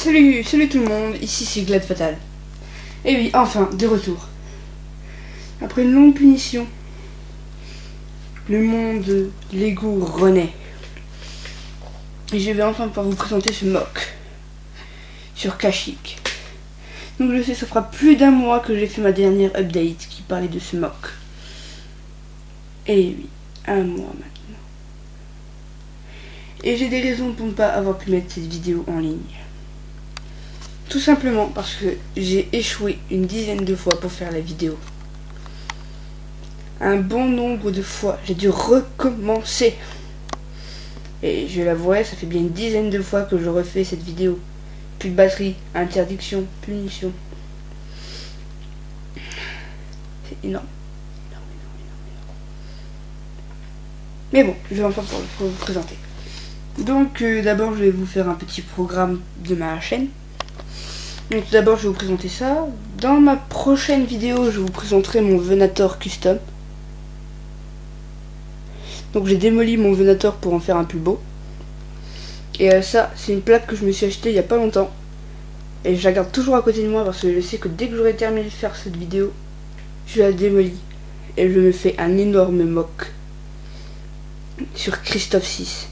Salut tout le monde, ici c'est Glad Fatal. Et oui, enfin, de retour. Après une longue punition, le monde Lego renaît. Et je vais enfin pouvoir vous présenter ce mock sur Kashyyyk. Donc je sais, ça fera plus d'un mois que j'ai fait ma dernière update qui parlait de ce mock. Et oui, un mois maintenant. Et j'ai des raisons pour ne pas avoir pu mettre cette vidéo en ligne. Tout simplement parce que j'ai échoué une dizaine de fois pour faire la vidéo. Un bon nombre de fois, j'ai dû recommencer. Et je l'avouerai, ça fait bien une dizaine de fois que je refais cette vidéo. Plus de batterie, interdiction, punition. C'est énorme. Mais bon, je vais enfin pouvoir vous présenter. Donc d'abord je vais vous faire un petit programme de ma chaîne. Donc tout d'abord je vais vous présenter ça. Dans ma prochaine vidéo je vous présenterai mon Venator custom. Donc j'ai démoli mon Venator pour en faire un plus beau. Et ça c'est une plaque que je me suis achetée il n'y a pas longtemps. Et je la garde toujours à côté de moi parce que je sais que dès que j'aurai terminé de faire cette vidéo, je la démolis. Et je me fais un énorme mock sur Christophe 6.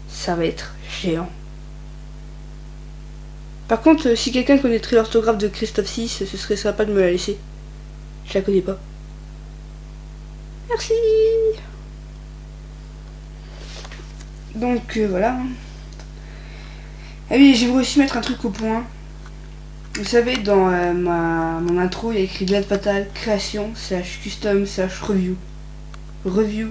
Ça va être géant. Par contre, si quelqu'un connaîtrait l'orthographe de Christophe 6, ce serait sympa de me la laisser. Je la connais pas. Merci. Donc voilà. Ah oui, j'aimerais aussi mettre un truc au point. Vous savez, dans mon intro, il y a écrit Glad Fatal, création, / custom, / review. Review.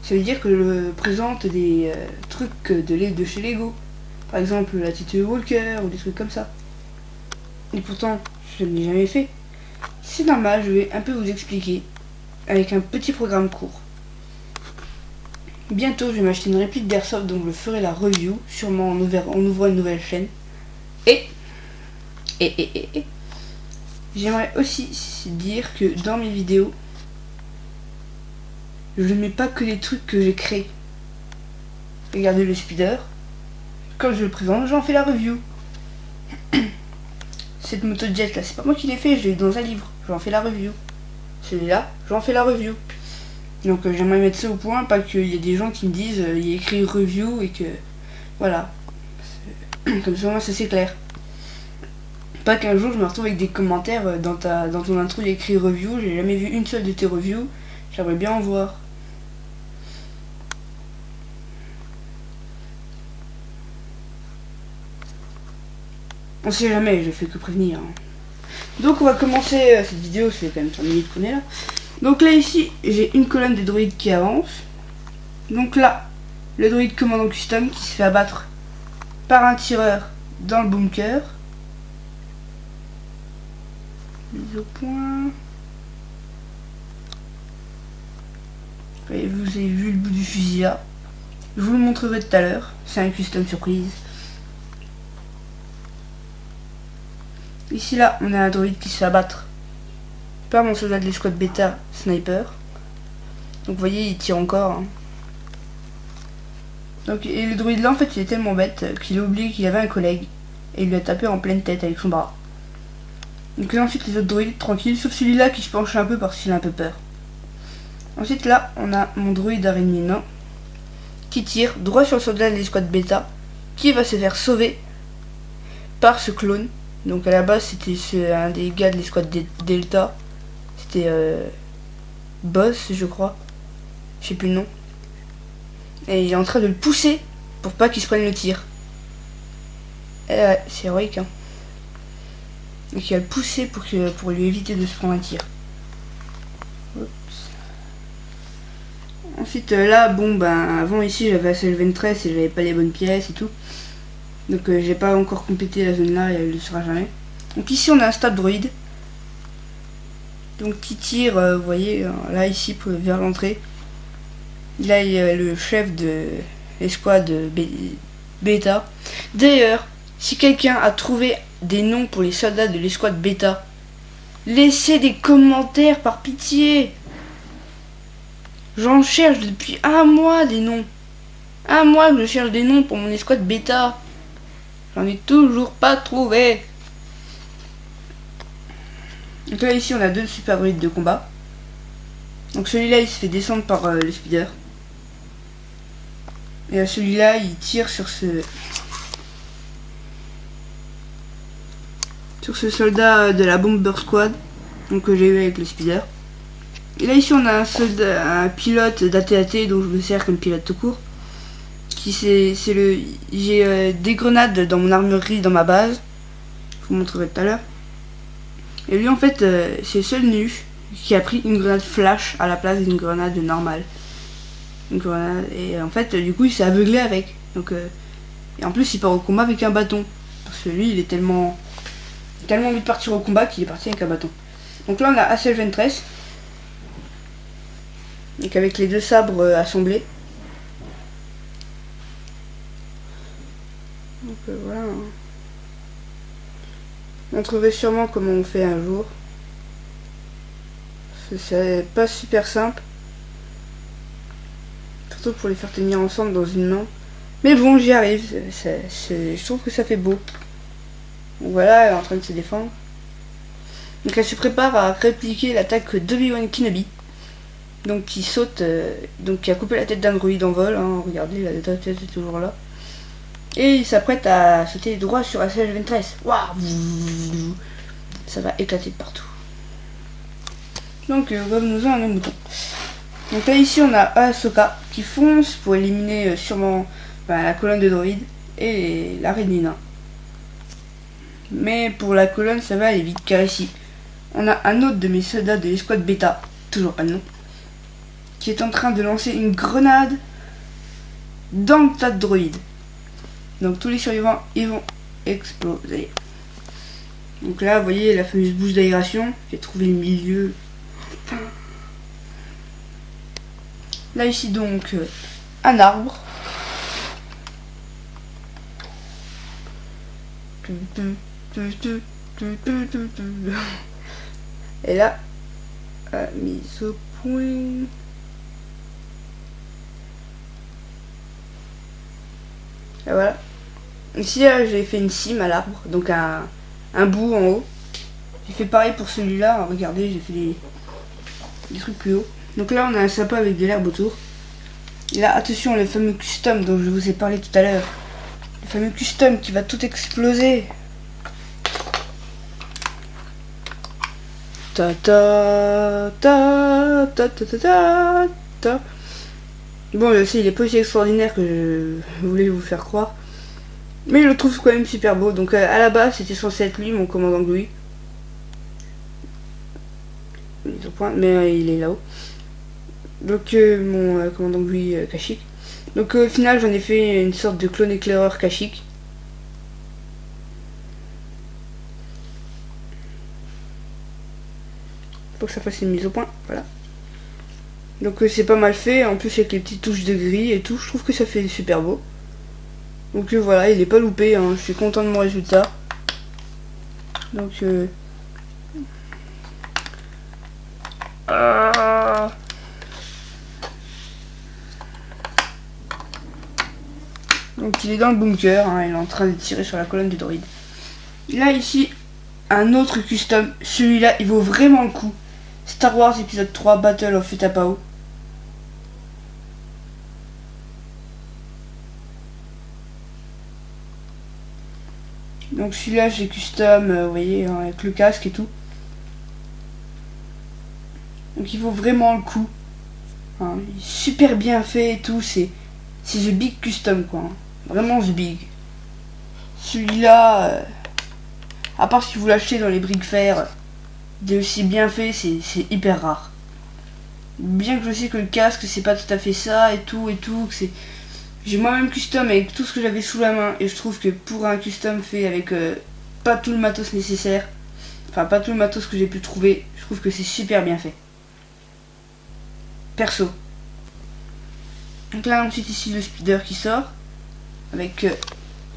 Ça veut dire que je présente des trucs de chez Lego. Par exemple la Tite Walker ou des trucs comme ça. Et pourtant, je ne l'ai jamais fait. C'est normal, je vais un peu vous expliquer avec un petit programme court. Bientôt, je vais m'acheter une réplique d'Airsoft, donc je ferai la review, sûrement en ouvrant une nouvelle chaîne. Et j'aimerais aussi dire que dans mes vidéos, je ne mets pas que les trucs que j'ai créés. Regardez le speeder. Quand je le présente, j'en fais la review. Cette moto jet là, c'est pas moi qui l'ai fait, je l'ai eu dans un livre. J'en fais la review. Celui-là, j'en fais la review. Donc j'aimerais mettre ça au point, pas qu'il y ait des gens qui me disent il y a écrit review et que voilà. Comme ça, moi, ça c'est clair. Pas qu'un jour je me retrouve avec des commentaires dans ton intro il y a écrit review, j'ai jamais vu une seule de tes reviews. J'aimerais bien en voir. On sait jamais, je fais que prévenir. Donc on va commencer cette vidéo, c'est quand même 5 minutes qu'on est là. Donc là ici, j'ai une colonne des droïdes qui avance. Donc là, le droïde commandant custom qui se fait abattre par un tireur dans le bunker. Mise au point. Et vous avez vu le bout du fusil là. Je vous le montrerai tout à l'heure. C'est un custom surprise. Ici là, on a un droïde qui se fait abattre par mon soldat de l'escouade bêta sniper. Donc vous voyez, il tire encore. Hein. Donc, et le droïde là, en fait, il est tellement bête qu'il a oublié qu'il y avait un collègue. Et il lui a tapé en pleine tête avec son bras. Donc là, ensuite, les autres droïdes, tranquilles, sauf celui-là qui se penche un peu parce qu'il a un peu peur. Ensuite là, on a mon droïde araignée nain qui tire droit sur le soldat de l'escouade bêta qui va se faire sauver par ce clone. Donc à la base c'était un des gars de l'escouade Delta. C'était Boss je crois. Je sais plus le nom. Et il est en train de le pousser pour pas qu'il se prenne le tir. Et ouais, c'est héroïque hein. Donc il va le pousser pour lui éviter de se prendre un tir. Oups. Ensuite là bon ben avant ici j'avais assez le 23 et j'avais pas les bonnes pièces et tout. Donc j'ai pas encore complété la zone là et elle ne le sera jamais. Donc ici on a un stab droïde. Donc qui tire, vous voyez, là ici vers l'entrée. Là il y a le chef de l'escouade bêta. D'ailleurs, si quelqu'un a trouvé des noms pour les soldats de l'escouade bêta, laissez des commentaires par pitié. J'en cherche depuis un mois des noms. Ah, moi, je cherche des noms pour mon escouade bêta. J'en ai toujours pas trouvé. Donc là, ici, on a deux super droïdes de combat. Donc celui-là, il se fait descendre par le speeder. Et celui-là, il tire sur ce soldat de la Bomber Squad. Donc que j'ai eu avec le speeder. Et là, ici, on a un pilote d'AT-AT, dont je me sers comme pilote tout court. J'ai des grenades dans mon armurerie, dans ma base. Je vous montrerai tout à l'heure. Et lui, en fait, c'est le seul nu qui a pris une grenade flash à la place d'une grenade normale. Une grenade, et en fait, du coup, il s'est aveuglé avec. Donc, et en plus, il part au combat avec un bâton. Parce que lui, il est tellement envie de partir au combat qu'il est parti avec un bâton. Donc là, on a Asajj Ventress. Donc avec les deux sabres assemblés. Donc voilà. On trouverait sûrement comment on fait un jour. C'est pas super simple. Surtout pour les faire tenir ensemble dans une main. Mais bon, j'y arrive. Je trouve que ça fait beau. Donc voilà, elle est en train de se défendre. Donc elle se prépare à répliquer l'attaque d'Obi-Wan Kenobi. Donc qui saute, donc qui a coupé la tête d'un droïde en vol. Hein. Regardez, la tête est toujours là. Et il s'apprête à sauter droit sur Asajj Ventress. Waouh! Ça va éclater de partout. Donc revenons-en à nos moutons. Donc là ici on a Ahsoka qui fonce pour éliminer sûrement la colonne de droïdes et la reine Nina. Mais pour la colonne ça va aller vite car ici on a un autre de mes soldats de l'escouade bêta, toujours pas le nom, qui est en train de lancer une grenade dans le tas de droïdes. Donc tous les survivants ils vont exploser. Donc là vous voyez la fameuse bouche d'aération, j'ai trouvé le milieu. Là ici donc un arbre. Et là, mise au point. Et voilà. Ici j'ai fait une cime à l'arbre, donc un bout en haut. J'ai fait pareil pour celui-là, regardez, j'ai fait des trucs plus haut. Donc là on a un sapin avec de l'herbe autour. Et là attention, le fameux custom dont je vous ai parlé tout à l'heure. Le fameux custom qui va tout exploser. Ta ta ta ta ta ta ta ta. Bon, je sais, il est pas aussi extraordinaire que je voulais vous faire croire. Mais je le trouve quand même super beau. Donc à la base c'était censé être lui, mon commandant Louis. Mais il est là-haut. Donc mon commandant Louis Kashyyyk. Donc au final j'en ai fait une sorte de clone éclaireur Kashyyyk. Faut que ça fasse une mise au point, voilà. Donc c'est pas mal fait, en plus avec les petites touches de gris et tout, je trouve que ça fait super beau. Donc voilà, il est pas loupé, hein. Je suis content de mon résultat. Donc donc il est dans le bunker, hein, il est en train de tirer sur la colonne du droïde. Là ici, un autre custom, celui-là il vaut vraiment le coup. Star Wars épisode 3 Battle of Utapau. Donc celui-là j'ai custom, vous voyez, hein, avec le casque et tout. Donc il vaut vraiment le coup. Hein, il est super bien fait et tout, c'est The Big Custom quoi. Hein. Vraiment The Big. Celui-là, à part si vous l'achetez dans les briques fer, il est aussi bien fait, c'est hyper rare. Bien que je sais que le casque c'est pas tout à fait ça et tout, que c'est... J'ai moi-même custom avec tout ce que j'avais sous la main et je trouve que pour un custom fait avec pas tout le matos nécessaire, enfin pas tout le matos que j'ai pu trouver, je trouve que c'est super bien fait. Perso. Donc là ensuite ici le speeder qui sort avec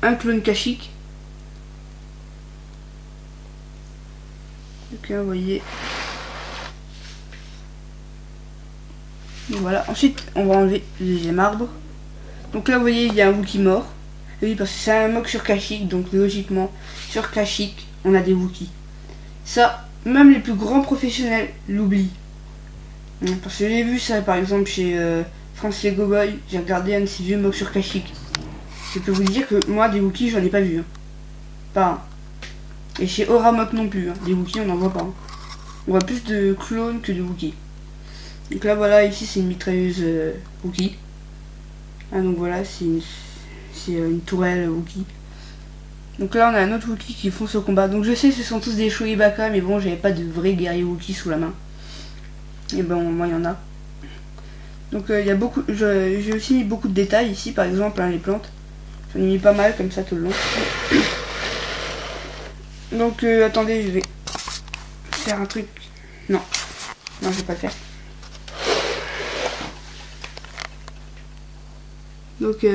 un clone Kashyyyk. Donc là vous voyez. Et voilà, ensuite on va enlever le deuxième arbre. Donc là vous voyez il y a un Wookie mort. Et oui parce que c'est un mock sur Kashyyyk, donc logiquement sur Kashyyyk on a des Wookiees. Ça, même les plus grands professionnels l'oublient. Parce que j'ai vu ça par exemple chez France Lego Boy, j'ai regardé un de ces vieux mocks sur Kashyyyk. Je peux vous dire que moi des Wookiees j'en ai pas vu. Hein. Pas un. Et chez Auramock non plus, hein. Des Wookiees on n'en voit pas. Hein. On voit plus de clones que de Wookiees. Donc là voilà, ici c'est une mitrailleuse Wookie. Ah donc voilà, c'est une tourelle Wookie. Donc là on a un autre Wookie qui fonce au combat. Donc je sais ce sont tous des Shoibaka, mais bon j'avais pas de vrais guerriers Wookie sous la main. Et bon moi il y en a. Donc il y a beaucoup. J'ai aussi mis beaucoup de détails ici par exemple hein, les plantes. J'en ai mis pas mal comme ça tout le long. Donc attendez, je vais faire un truc. Non, je vais pas le faire. Donc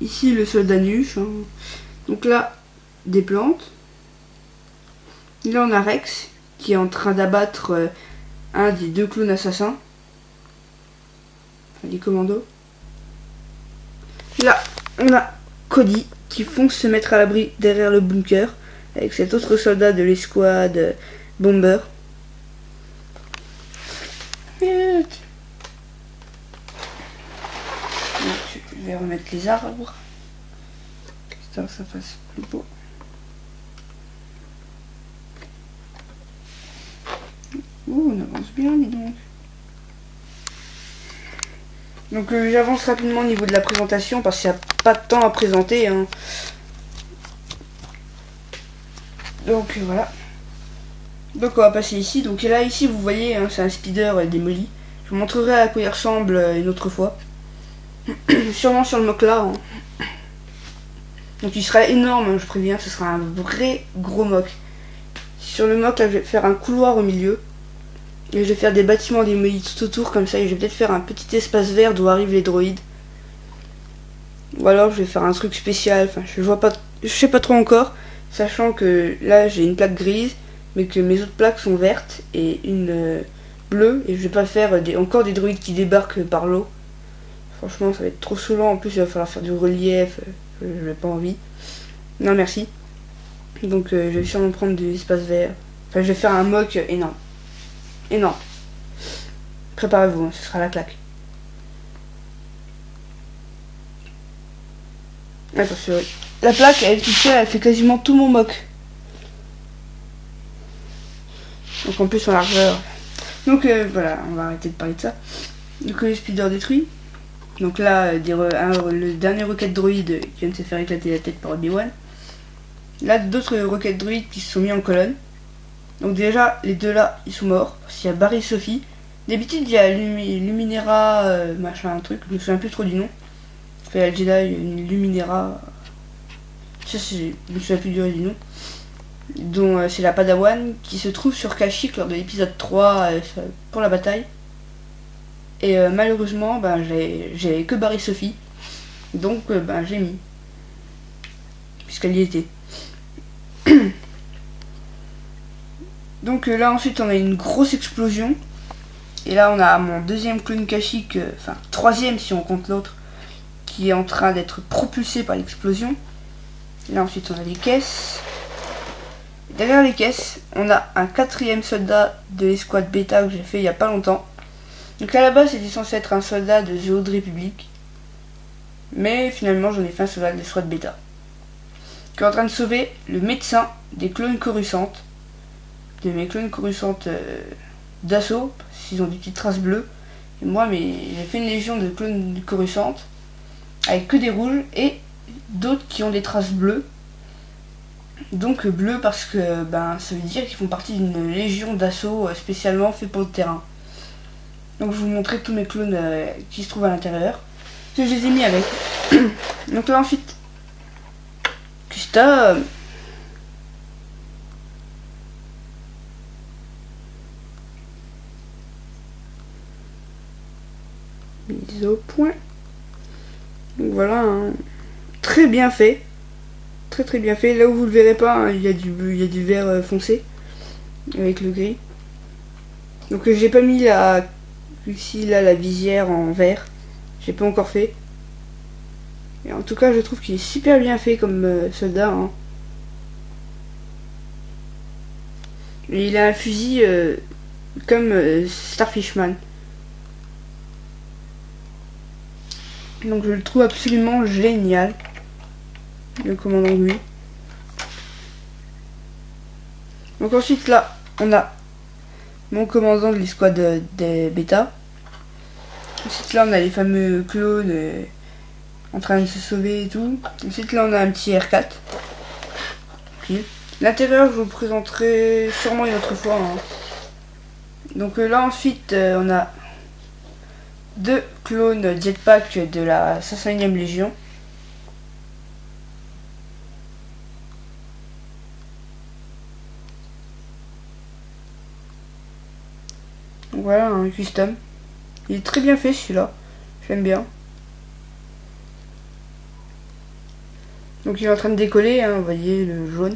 ici le soldat Nuche. Hein. Donc là des plantes. Là on a Rex qui est en train d'abattre un des deux clones assassins. Enfin, les commandos. Là on a Cody qui fonce se mettre à l'abri derrière le bunker avec cet autre soldat de l'escouade Bomber. Je vais remettre les arbres. Que ça fasse plus beau. Ouh, on avance bien, dis donc. Donc j'avance rapidement au niveau de la présentation parce qu'il n'y a pas de temps à présenter. Hein. Donc voilà. Donc on va passer ici. Donc là ici vous voyez, hein, c'est un speeder démoli. Je vous montrerai à quoi il ressemble une autre fois. Sûrement sur le mock là. Hein. Donc il sera énorme, hein, je préviens, ce sera un vrai gros mock. Sur le mock là je vais faire un couloir au milieu. Et je vais faire des bâtiments démolis tout autour comme ça. Et je vais peut-être faire un petit espace vert d'où arrivent les droïdes. Ou alors je vais faire un truc spécial. Enfin je sais pas trop encore. Sachant que là j'ai une plaque grise. Mais que mes autres plaques sont vertes. Et une bleue. Et je vais pas faire encore des droïdes qui débarquent par l'eau. Franchement ça va être trop saoulant. En plus il va falloir faire du relief. Je n'ai pas envie. Non merci. Donc je vais sûrement prendre des espaces verts. Enfin je vais faire un mock énorme. Énorme. Préparez-vous, hein, ce sera la claque. Attention, la plaque, elle toute seule, elle fait quasiment tout mon mock. Donc en plus en largeur. Donc voilà, on va arrêter de parler de ça. Donc le speeder détruit. Donc là, le dernier rocket droïde qui vient de se faire éclater la tête par Obi-Wan. Là, d'autres rocket droïdes qui se sont mis en colonne. Donc déjà, les deux là, ils sont morts. Parce qu'il y a Barry Sophie. D'habitude, il y a Luminera, machin, un truc. Je me souviens plus trop du nom. Il y a le Jedi, une Luminera. Ça, je me souviens plus du nom. Dont c'est la Padawan qui se trouve sur Kashyyyk lors de l'épisode 3 pour la bataille. Et malheureusement, ben, j'avais que Barry Sophie. Donc, ben, j'ai mis. Puisqu'elle y était. Donc là ensuite on a une grosse explosion. Et là on a mon deuxième clone Kashyyyk, enfin troisième si on compte l'autre, qui est en train d'être propulsé par l'explosion. Là ensuite on a les caisses. Derrière les caisses, on a un quatrième soldat de l'escouade bêta que j'ai fait il n'y a pas longtemps. Donc à la base c'était censé être un soldat de The Old Republic. Mais finalement j'en ai fait un soldat de l'escouade bêta. Qui est en train de sauver le médecin des clones coruscantes. De mes clones coruscantes d'assaut, parce qu'ils ont des petites traces bleues. Et moi, j'ai fait une légion de clones coruscantes, avec que des rouges, et d'autres qui ont des traces bleues. Donc bleu parce que ben, ça veut dire qu'ils font partie d'une légion d'assaut spécialement fait pour le terrain. Donc je vous montrer tous mes clones qui se trouvent à l'intérieur. Que je les ai mis avec. Donc là ensuite, custom. Mise au point. Donc voilà, hein. Très bien fait. Très bien fait. Là où vous le verrez pas, hein, il y a du vert foncé avec le gris. Donc j'ai pas mis ici là la visière en vert. J'ai pas encore fait. Et en tout cas, je trouve qu'il est super bien fait comme soldat. Hein. Et il a un fusil comme Starfishman. Donc je le trouve absolument génial. Le commandant Gui. Donc ensuite là, on a mon commandant de l'escouade des bêta. Ensuite là, on a les fameux clones en train de se sauver et tout. Ensuite là, on a un petit R4. Okay. L'intérieur, je vous le présenterai sûrement une autre fois. Hein. Donc là ensuite, on a 2 clones jetpack de la 501e Légion. Donc voilà, un custom. Il est très bien fait celui-là. J'aime bien. Donc il est en train de décoller, hein, vous voyez le jaune.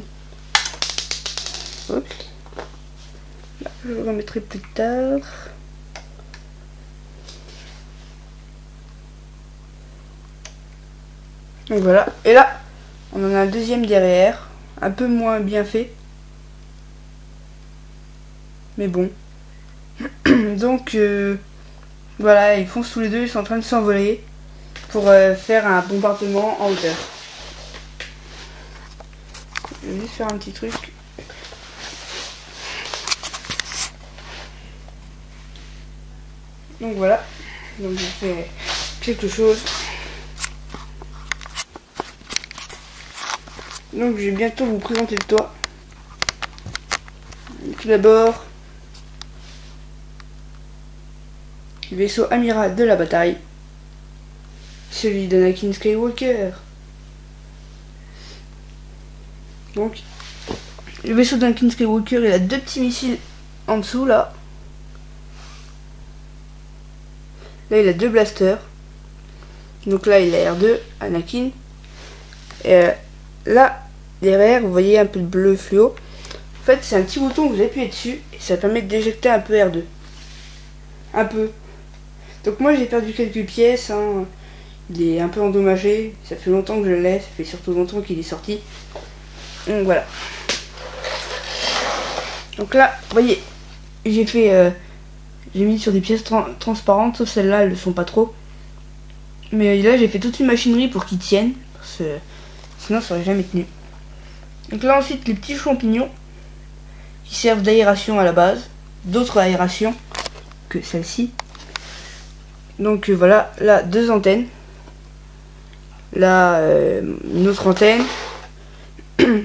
Hop. Là, je le remettrai plus tard. Donc voilà. Et là, on en a un deuxième derrière. Un peu moins bien fait. Mais bon. Donc voilà, ils foncent tous les deux. Ils sont en train de s'envoler pour faire un bombardement en hauteur. Je vais juste faire un petit truc. Donc voilà. Donc je fais quelque chose. Donc je vais bientôt vous présenter le toit. Tout d'abord, le vaisseau amiral de la bataille. Celui d'Anakin Skywalker. Donc, le vaisseau d'Anakin Skywalker, il a 2 petits missiles en dessous, là. Là, il a 2 blasters. Donc là, il a R2, Anakin. Et là, derrière, vous voyez un peu de bleu fluo. En fait, c'est un petit bouton que vous appuyez dessus et ça permet d'éjecter un peu R2. Un peu. Donc moi, j'ai perdu quelques pièces. Hein. Il est un peu endommagé. Ça fait longtemps que je l'ai. Ça fait surtout longtemps qu'il est sorti. Donc voilà. Donc là, vous voyez, j'ai fait... j'ai mis sur des pièces transparentes, sauf celles-là, elles ne le sont pas trop. Mais là, j'ai fait toute une machinerie pour qu'ils tiennent. Parce que sinon, ça aurait jamais tenu. Donc là, ensuite, les petits champignons qui servent d'aération à la base. D'autres aérations que celle-ci. Donc voilà, là, 2 antennes. Là, une autre antenne.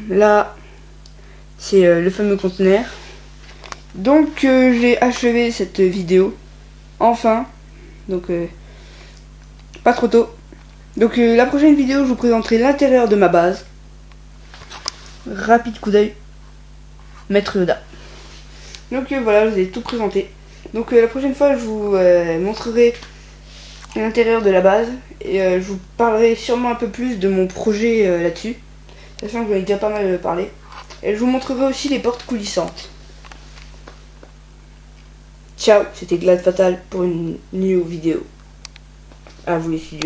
Là, c'est le fameux conteneur. Donc j'ai achevé cette vidéo. Enfin. Donc pas trop tôt. Donc la prochaine vidéo, je vous présenterai l'intérieur de ma base. Rapide coup d'œil. Maître Yoda. Donc voilà, je vous ai tout présenté. Donc la prochaine fois, je vous montrerai l'intérieur de la base. Et je vous parlerai sûrement un peu plus de mon projet là-dessus. Sachant que j'en ai déjà pas mal parlé. Et je vous montrerai aussi les portes coulissantes. Ciao, c'était Glad Fatal pour une new vidéo. À vous les studios.